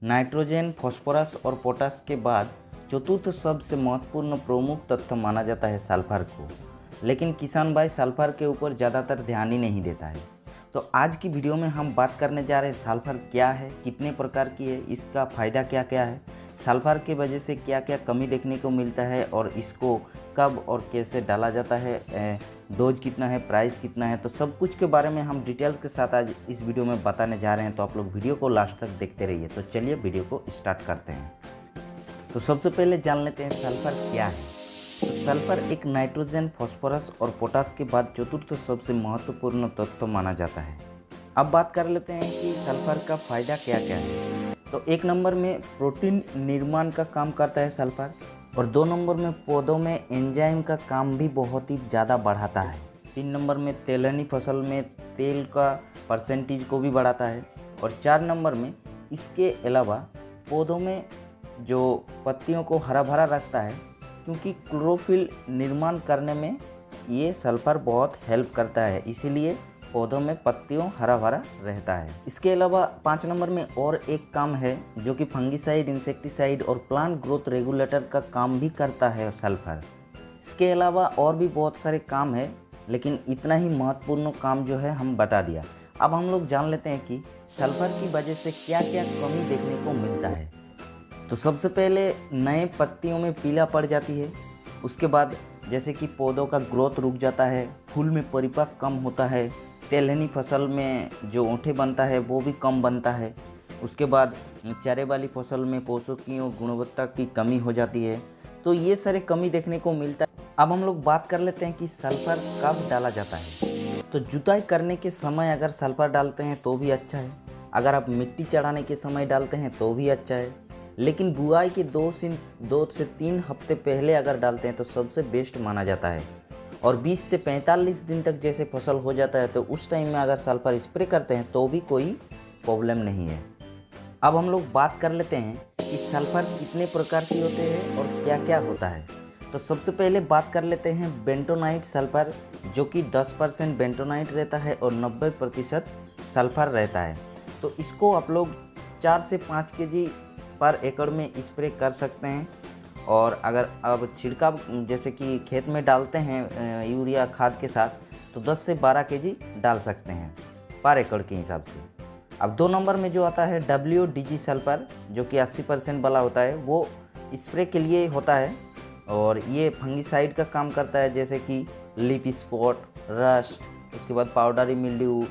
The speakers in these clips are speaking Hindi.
नाइट्रोजन, फास्फोरस और पोटास के बाद चतुर्थ सबसे महत्वपूर्ण प्रमुख तत्व माना जाता है सल्फर को। लेकिन किसान भाई सल्फर के ऊपर ज़्यादातर ध्यान ही नहीं देता है। तो आज की वीडियो में हम बात करने जा रहे हैं सल्फर क्या है, कितने प्रकार की है, इसका फ़ायदा क्या क्या है, सल्फर की वजह से क्या क्या कमी देखने को मिलता है और इसको कब और कैसे डाला जाता है, डोज कितना है, प्राइस कितना है, तो सब कुछ के बारे में हम डिटेल्स के साथ आज इस वीडियो में बताने जा रहे हैं। तो आप लोग वीडियो को लास्ट तक देखते रहिए। तो चलिए वीडियो को स्टार्ट करते हैं। तो सबसे पहले जान लेते हैं सल्फर क्या है। तो सल्फर एक नाइट्रोजन, फास्फोरस और पोटास के बाद चतुर्थ सबसे महत्वपूर्ण तत्व माना जाता है। अब बात कर लेते हैं कि सल्फर का फ़ायदा क्या क्या है। तो एक नंबर में प्रोटीन निर्माण का काम करता है सल्फर, और 2 नंबर में पौधों में एंजाइम का काम भी बहुत ही ज़्यादा बढ़ाता है। 3 नंबर में तेलहनी फसल में तेल का परसेंटेज को भी बढ़ाता है, और 4 नंबर में इसके अलावा पौधों में जो पत्तियों को हरा भरा रखता है, क्योंकि क्लोरोफिल निर्माण करने में ये सल्फर बहुत हेल्प करता है, इसीलिए पौधों में पत्तियों हरा भरा रहता है। इसके अलावा 5 नंबर में और एक काम है जो कि फंगिसाइड, इंसेक्टिसाइड और प्लांट ग्रोथ रेगुलेटर का काम भी करता है सल्फर। इसके अलावा और भी बहुत सारे काम है, लेकिन इतना ही महत्वपूर्ण काम जो है हम बता दिया। अब हम लोग जान लेते हैं कि सल्फर की वजह से क्या क्या कमी देखने को मिलता है। तो सबसे पहले नए पत्तियों में पीला पड़ जाती है। उसके बाद जैसे कि पौधों का ग्रोथ रुक जाता है, फूल में परिपक्व कम होता है, तेलहनी फसल में जो ओंठे बनता है वो भी कम बनता है। उसके बाद चारे वाली फसल में पोषकीय गुणवत्ता की कमी हो जाती है। तो ये सारे कमी देखने को मिलता है। अब हम लोग बात कर लेते हैं कि सल्फर कब डाला जाता है। तो जुताई करने के समय अगर सल्फर डालते हैं तो भी अच्छा है, अगर आप मिट्टी चढ़ाने के समय डालते हैं तो भी अच्छा है, लेकिन बुआई के 2 से 3 हफ्ते पहले अगर डालते हैं तो सबसे बेस्ट माना जाता है। और 20 से 45 दिन तक जैसे फसल हो जाता है तो उस टाइम में अगर सल्फर स्प्रे करते हैं तो भी कोई प्रॉब्लम नहीं है। अब हम लोग बात कर लेते हैं कि सल्फर कितने प्रकार की होते हैं और क्या क्या होता है। तो सबसे पहले बात कर लेते हैं बेंटोनाइट सल्फर, जो कि 10% बेंटोनाइट रहता है और 90% सल्फर रहता है। तो इसको आप लोग 4 से 5 kg पर एकड़ में स्प्रे कर सकते हैं। और अगर अब छिड़काव जैसे कि खेत में डालते हैं यूरिया खाद के साथ, तो 10 से 12 kg डाल सकते हैं पर एकड़ के हिसाब से। अब 2 नंबर में जो आता है WDG सल्फर, जो कि 80% वाला होता है, वो स्प्रे के लिए होता है और ये फंगिसाइड का काम करता है, जैसे कि लीफ स्पॉट, रस्ट, उसके बाद पाउडरी मिल्ड्यू,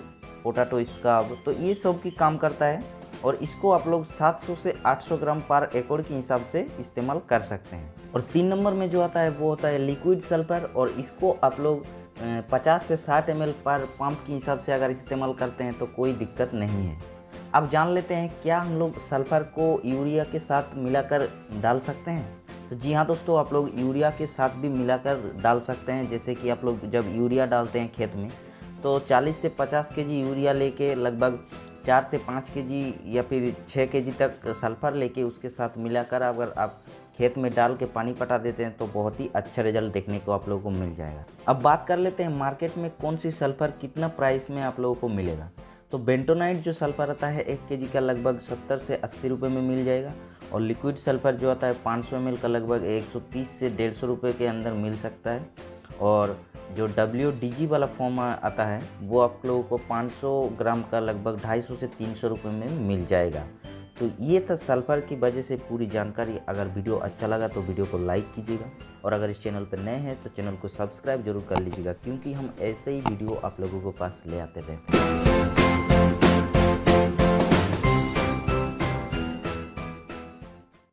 पोटैटो स्काब, तो ये सब की काम करता है। और इसको आप लोग 700 से 800 ग्राम पर एकड़ के हिसाब से इस्तेमाल कर सकते हैं। और 3 नंबर में जो आता है वो होता है लिक्विड सल्फर, और इसको आप लोग 50 से 60 ml पर पंप के हिसाब से अगर इस्तेमाल करते हैं तो कोई दिक्कत नहीं है। अब जान लेते हैं क्या हम लोग सल्फर को यूरिया के साथ मिलाकर डाल सकते हैं। तो जी हाँ दोस्तों, आप लोग यूरिया के साथ भी मिलाकर डाल सकते हैं। जैसे कि आप लोग जब यूरिया डालते हैं खेत में, तो 40 से 50 kg यूरिया लेके लगभग 4 से 5 kg या फिर 6 kg तक सल्फर लेके उसके साथ मिलाकर अगर आप खेत में डाल के पानी पटा देते हैं तो बहुत ही अच्छा रिजल्ट देखने को आप लोगों को मिल जाएगा। अब बात कर लेते हैं मार्केट में कौन सी सल्फर कितना प्राइस में आप लोगों को मिलेगा। तो बेंटोनाइट जो सल्फर आता है 1 kg का लगभग 70 से 80 रुपये में मिल जाएगा, और लिक्विड सल्फर जो आता है 500 ml का लगभग 130 से 150 रुपये के अंदर मिल सकता है। और जो WDG वाला फॉर्म आता है वो आप लोगों को 500 ग्राम का लगभग 250 से 300 रुपये में मिल जाएगा। तो ये था सल्फर की वजह से पूरी जानकारी। अगर वीडियो अच्छा लगा तो वीडियो को लाइक कीजिएगा, और अगर इस चैनल पर नए हैं तो चैनल को सब्सक्राइब जरूर कर लीजिएगा, क्योंकि हम ऐसे ही वीडियो आप लोगों के पास ले आते रहते हैं।